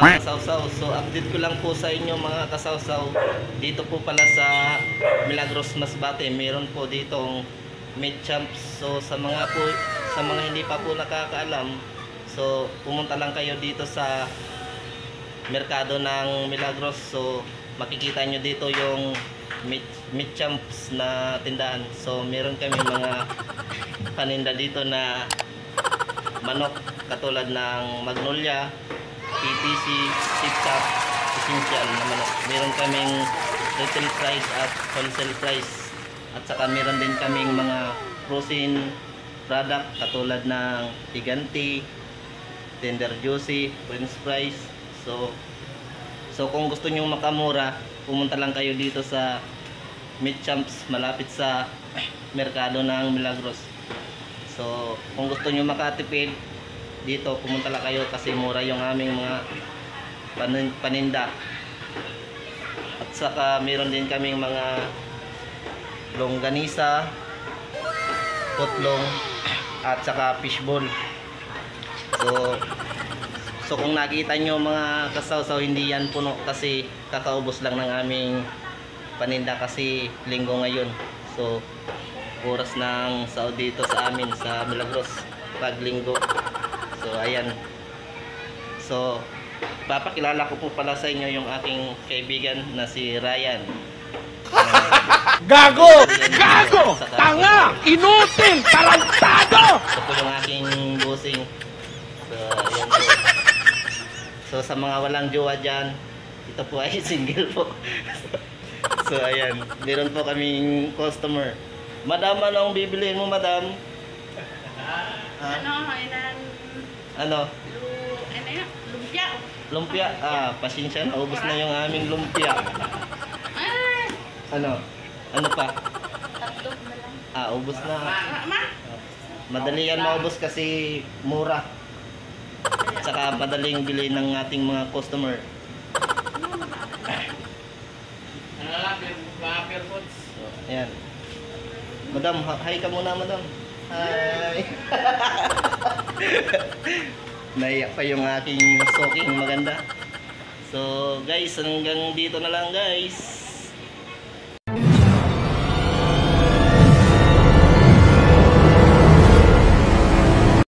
mga kasawsaw. So update ko lang po sa inyo mga kasawsaw. Dito po pala sa Milagros Masbate, meron po ditong meat champs. So sa mga hindi pa po nakakaalam, so pumunta lang kayo dito sa merkado ng Milagros. So makikita nyo dito yung meat champs na tindahan. So meron kami mga paninda dito na manok katulad ng Magnolia, PTC, Sip-Tap, Essential na manok. Meron kaming retail price at wholesale price. At saka meron din kaming mga frozen product katulad ng Tiganti, Tender Juicy, French fries. So kung gusto nyo makamura, pumunta lang kayo dito sa Meat Champs malapit sa merkado ng Milagros. So kung gusto nyo makatipid dito, pumunta lang kayo kasi mura yung aming mga paninda. At saka meron din kaming mga longganisa, putlong at saka fishball. So kung nakita nyo mga kasawsaw, hindi yan puno kasi kakaubos lang ng aming paninda kasi linggo ngayon. So oras ng sahod dito sa amin sa Milagros pag linggo. So ayan. So papakilala ko po pala sa inyo yung aking kaibigan na si Ryan. Gago! Gago! Tanga! Inutil! Tarantado! Ito po yung aking busing. So ayan po. So sa mga walang jowa dyan, ito po ay single po. So ayan, meron po kaming customer. Madam, ano ang bibiliin mo, madam? Ano? Lumpia. Lumpia? Pasensya na, ubos na yung aming lumpia. Ano? Ano pa? Tatlo na lang. Ubos na. Ma? Madali yan maubos kasi mura. Tsaka madaling bili ng ating mga customer. So, ayan. Madam, hi ka muna, madam. Hi. Naiyak pa yung aking soking maganda. So guys, hanggang dito na lang guys.